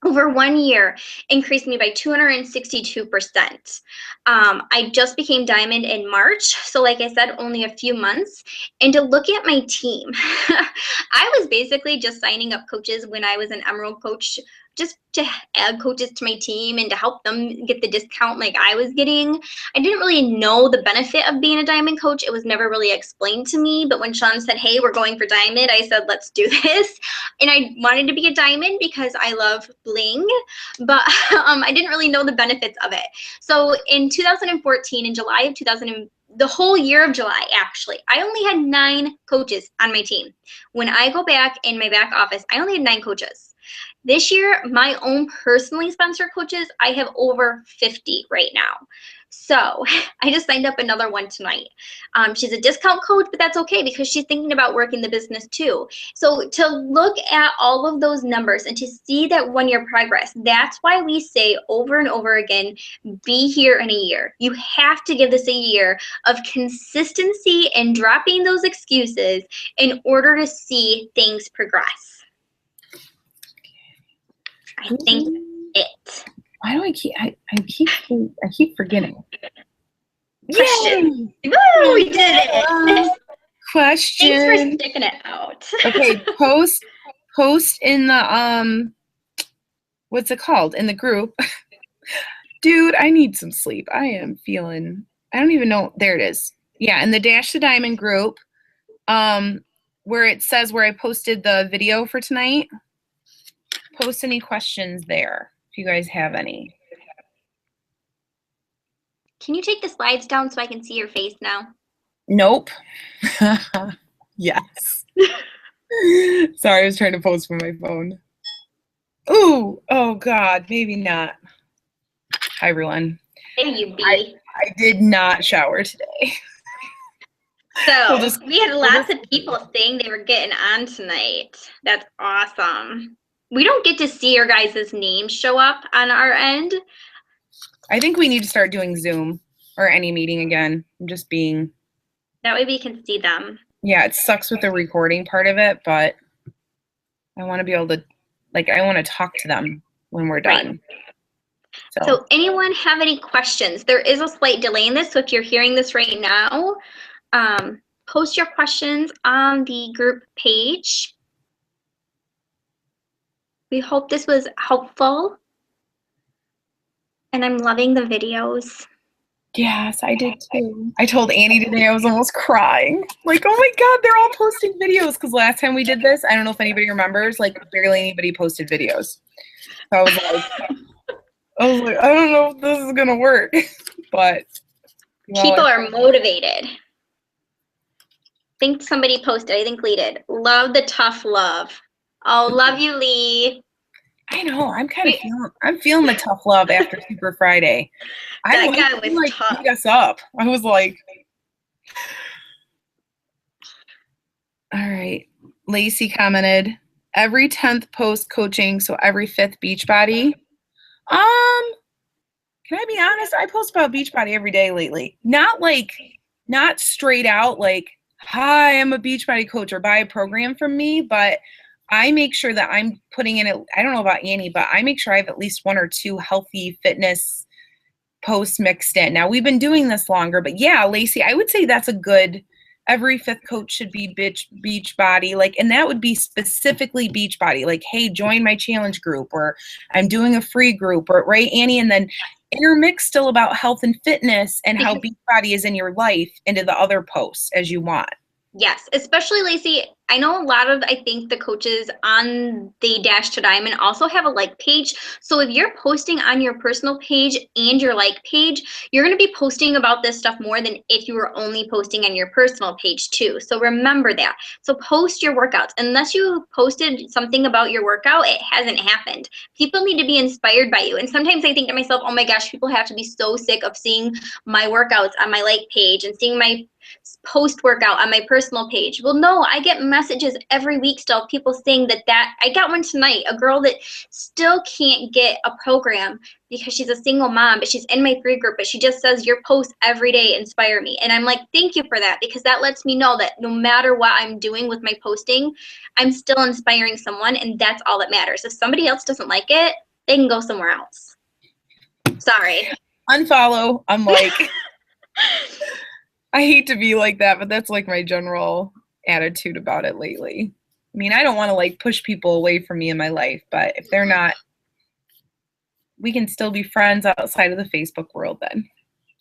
over 1 year increased me by 262%. I just became diamond in March. So like I said, only a few months. And to look at my team, I was basically just signing up coaches when I was an Emerald coach, just to add coaches to my team and to help them get the discount like I was getting. I didn't really know the benefit of being a diamond coach. It was never really explained to me. But when Sean said, hey, we're going for diamond, I said, let's do this. And I wanted to be a diamond because I love bling, but I didn't really know the benefits of it. So in 2014, in July of the whole year of July, actually, I only had 9 coaches on my team. When I go back in my back office, I only had 9 coaches. This year, my own personally sponsored coaches, I have over 50 right now. So I just signed up another one tonight. She's a discount coach, but that's okay because she's thinking about working the business too. So to look at all of those numbers and to see that 1 year progress, that's why we say over and over again, be here in a year. You have to give this a year of consistency and dropping those excuses in order to see things progress. I think it. Why do I keep forgetting? Question. Woo, we did it. Question. Thanks for sticking it out. Okay, post in the what's it called? In the group. Dude, I need some sleep. I don't even know. There it is. Yeah, in the Dash to Diamond group, where it says where I posted the video for tonight. Post any questions there if you guys have any. Can you take the slides down so I can see your face now? Nope. Yes. Sorry, I was trying to post from my phone. Ooh, oh God, maybe not. Hi, everyone. There you be. I did not shower today. So we had lots of people saying they were getting on tonight. That's awesome. We don't get to see your guys' names show up on our end. I think we need to start doing Zoom or any meeting again. I'm just being. That way we can see them. Yeah, it sucks with the recording part of it, but I want to be able to, like, I want to talk to them when we're done. Right. So anyone have any questions? There is a slight delay in this, so if you're hearing this right now, post your questions on the group page. We hope this was helpful. And I'm loving the videos. Yes, I did too. I told Annie today I was almost crying. Like, oh my God, they're all posting videos. Because last time we did this, I don't know if anybody remembers, like barely anybody posted videos. So I was like, I don't know if this is gonna work. But people are motivated. I think somebody posted, I think Lee did. Love the tough love. Oh, love you, Lee. I know. I'm feeling the tough love after Super Friday. That guy was tough. Beat us up. I was like, all right. Lacey commented, every 10th post coaching, so every 5th Beachbody. Can I be honest? I post about Beachbody every day lately. Not straight out like, hi, I'm a Beachbody coach or buy a program from me, but I make sure that I'm putting in it. I don't know about Annie, but I make sure I have at least 1 or 2 healthy fitness posts mixed in. Now we've been doing this longer, but yeah, Lacey, I would say that's a good, every 5th coach should be Beachbody, like, and that would be specifically Beachbody, like, hey, join my challenge group, or I'm doing a free group, or right, Annie, and then intermix still about health and fitness and how Beachbody is in your life into the other posts as you want. Yes, especially Lacey. I know a lot of, I think the coaches on the Dash to Diamond also have a like page. So if you're posting on your personal page and your like page, you're going to be posting about this stuff more than if you were only posting on your personal page too. So remember that. So post your workouts. Unless you posted something about your workout, it hasn't happened. People need to be inspired by you. And sometimes I think to myself, oh my gosh, people have to be so sick of seeing my workouts on my like page and seeing my post workout on my personal page. Well, no, I get messages every week still, people saying that I got one tonight, a girl that still can't get a program because she's a single mom, but she's in my free group, but she just says your posts every day inspire me. And I'm like, thank you for that, because that lets me know that no matter what I'm doing with my posting, I'm still inspiring someone, and that's all that matters. If somebody else doesn't like it, they can go somewhere else. Sorry. Unfollow. I'm like, I hate to be like that, but that's like my general attitude about it lately. I mean, I don't want to like push people away from me in my life, but if they're not, we can still be friends outside of the Facebook world then.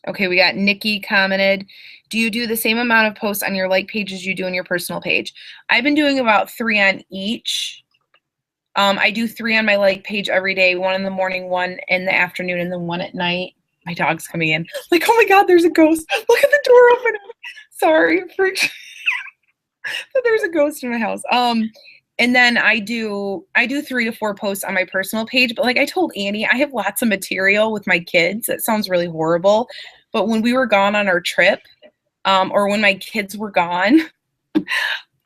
Okay, we got Nikki commented, do you do the same amount of posts on your like page as you do on your personal page? I've been doing about 3 on each. I do 3 on my like page every day, 1 in the morning, 1 in the afternoon, and then 1 at night. My dog's coming in. Like, oh my God, there's a ghost. Look at the door open. Sorry. But there's a ghost in my house. And then I do 3 to 4 posts on my personal page. But like I told Annie, I have lots of material with my kids. That sounds really horrible. But when we were gone on our trip, or when my kids were gone,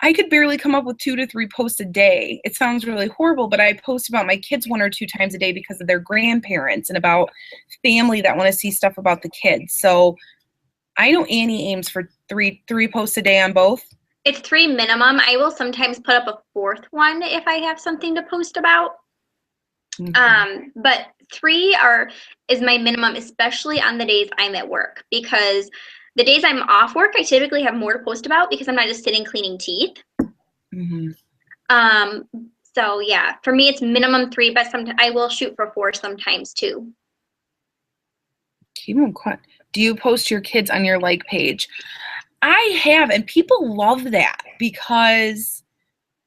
I could barely come up with 2 to 3 posts a day. It sounds really horrible, but I post about my kids 1 or 2 times a day because of their grandparents and about family that want to see stuff about the kids. So I know Annie aims for 3 posts a day on both. It's 3 minimum. I will sometimes put up a 4th one if I have something to post about. Mm-hmm. But 3 is my minimum, especially on the days I'm at work, because the days I'm off work, I typically have more to post about because I'm not just sitting cleaning teeth. Mm-hmm. So yeah, for me it's minimum 3, but sometimes I will shoot for 4 sometimes too. Keep them quiet. Do you post your kids on your like page? I have, and people love that because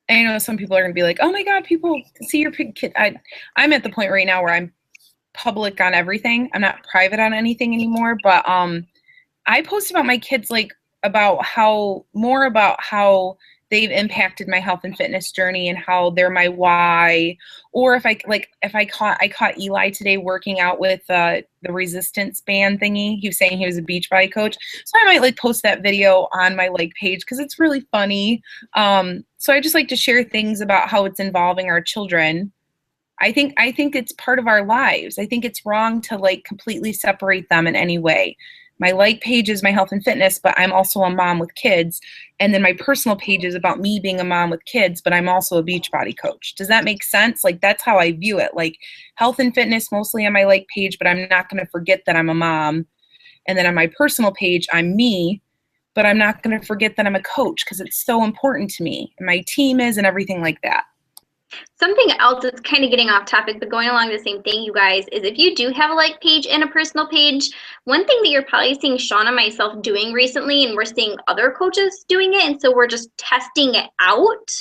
I know some people are going to be like, oh my God, people see your kid. I'm at the point right now where I'm public on everything. I'm not private on anything anymore, but I post about my kids, like about how they've impacted my health and fitness journey and how they're my why. Or if I caught Eli today working out with the resistance band thingy. He was saying he was a Beachbody coach. So I might like post that video on my like page because it's really funny. So I just like to share things about how it's involving our children. I think it's part of our lives. I think it's wrong to like completely separate them in any way. my like page is my health and fitness, but I'm also a mom with kids. And then my personal page is about me being a mom with kids, but I'm also a Beachbody coach. Does that make sense? Like, that's how I view it. Like, health and fitness mostly on my like page, but I'm not going to forget that I'm a mom. And then on my personal page, I'm me, but I'm not going to forget that I'm a coach because it's so important to me. And my team is and everything like that. Something else that's kind of getting off topic, but going along the same thing, you guys, is if you do have a like page and a personal page, one thing that you're probably seeing Sean and myself doing recently, and we're seeing other coaches doing it, and so we're just testing it out,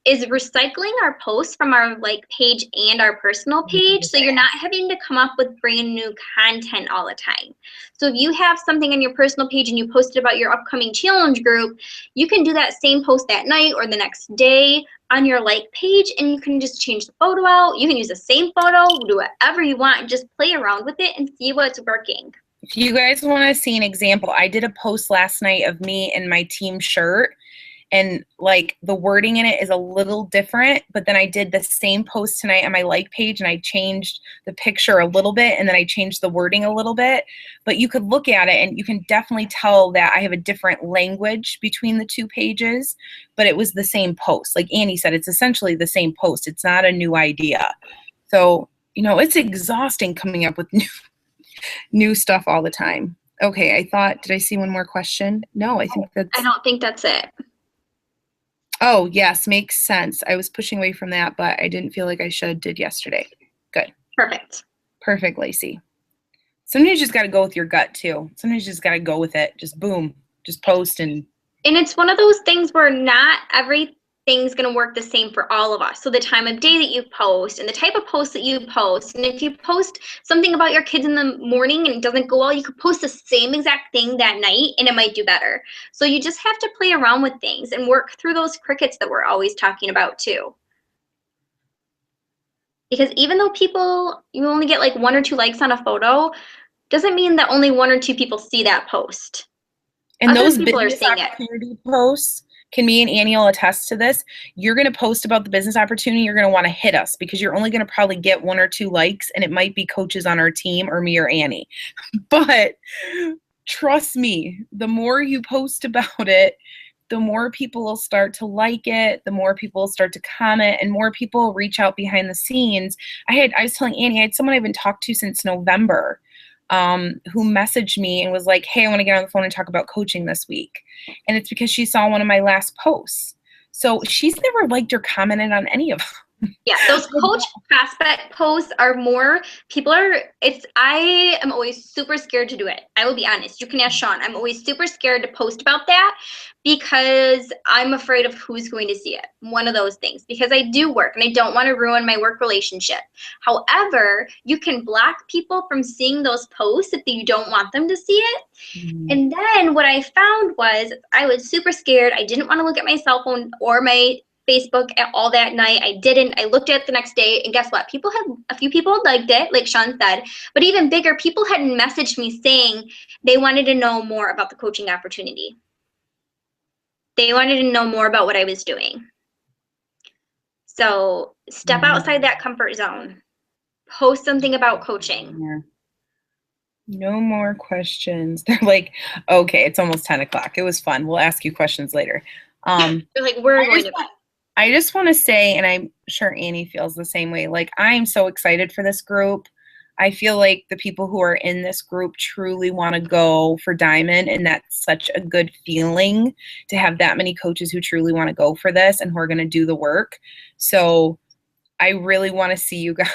is recycling our posts from our like page and our personal page, so you're not having to come up with brand new content all the time. So if you have something on your personal page and you posted about your upcoming challenge group, you can do that same post that night or the next day on your like page, and you can just change the photo out. You can use the same photo, do whatever you want, just play around with it and see what's working. If you guys want to see an example, I did a post last night of me in my team shirt, and like the wording in it is a little different, but then I did the same post tonight on my like page, and I changed the picture a little bit, and then I changed the wording a little bit. But you could look at it and you can definitely tell that I have a different language between the two pages, but it was the same post. Like Annie said, it's essentially the same post. It's not a new idea. So, you know, it's exhausting coming up with new stuff all the time. Okay, did I see one more question? No, I don't think that's it. Oh, yes, makes sense. I was pushing away from that, but I didn't feel like I did yesterday. Good. Perfect, Lacey. Sometimes you just got to go with your gut, too. Sometimes you just got to go with it. Just boom, just post. And it's one of those things where not everything's going to work the same for all of us. So the time of day that you post and the type of post that you post. And if you post something about your kids in the morning and it doesn't go well, you could post the same exact thing that night and it might do better. So you just have to play around with things and work through those crickets that we're always talking about too. Because even though you only get like 1 or 2 likes on a photo, doesn't mean that only 1 or 2 people see that post. And other those people are seeing it. Posts, can me and Annie will attest to this. You're going to post about the business opportunity. You're going to want to hit us because you're only going to probably get 1 or 2 likes, and it might be coaches on our team or me or Annie. But trust me, the more you post about it, the more people will start to like it, the more people will start to comment, and more people will reach out behind the scenes. I was telling Annie, I had someone I've been talked to since November who messaged me and was like, hey, I want to get on the phone and talk about coaching this week. And it's because she saw one of my last posts. So she's never liked or commented on any of them. Yeah, those coach prospect posts are more, I am always super scared to do it. I will be honest. You can ask Sean. I'm always super scared to post about that because I'm afraid of who's going to see it. One of those things, because I do work and I don't want to ruin my work relationship. However, you can block people from seeing those posts if you don't want them to see it. Mm-hmm. And then what I found was I was super scared. I didn't want to look at my cell phone or my Facebook all that night. I didn't. I looked at it the next day, and guess what? A few people liked it, like Sean said, but even bigger, people had messaged me saying they wanted to know more about the coaching opportunity. They wanted to know more about what I was doing. So step outside that comfort zone. Post something about coaching. Yeah. No more questions. They're like, okay, it's almost 10 o'clock. It was fun. We'll ask you questions later. They're like, we're going to bed. I just want to say, and I'm sure Annie feels the same way, like I'm so excited for this group. I feel like the people who are in this group truly want to go for Diamond, and that's such a good feeling to have that many coaches who truly want to go for this and who are going to do the work. So I really want to see you guys.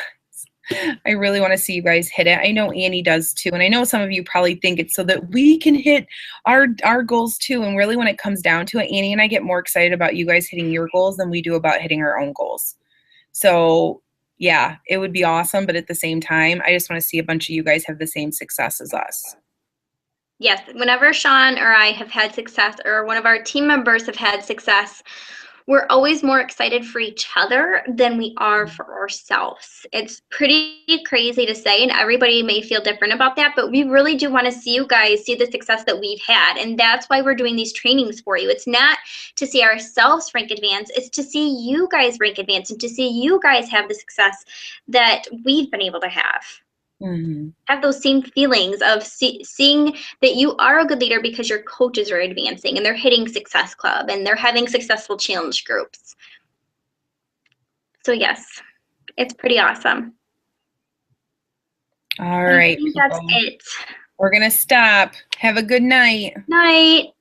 I really want to see you guys hit it. I know Annie does too. And I know some of you probably think it's so that we can hit our goals too. And really when it comes down to it, Annie and I get more excited about you guys hitting your goals than we do about hitting our own goals. So yeah, it would be awesome. But at the same time, I just want to see a bunch of you guys have the same success as us. Yes. Whenever Sean or I have had success, or one of our team members have had success, we're always more excited for each other than we are for ourselves. It's pretty crazy to say, and everybody may feel different about that, but we really do want to see you guys see the success that we've had. And that's why we're doing these trainings for you. It's not to see ourselves rank advance, it's to see you guys rank advance and to see you guys have the success that we've been able to have. Mhm. have those same feelings of seeing that you are a good leader because your coaches are advancing and they're hitting Success Club and they're having successful challenge groups. So yes, it's pretty awesome. All right, I think that's people. it. We're going to stop. Have a good night. Night.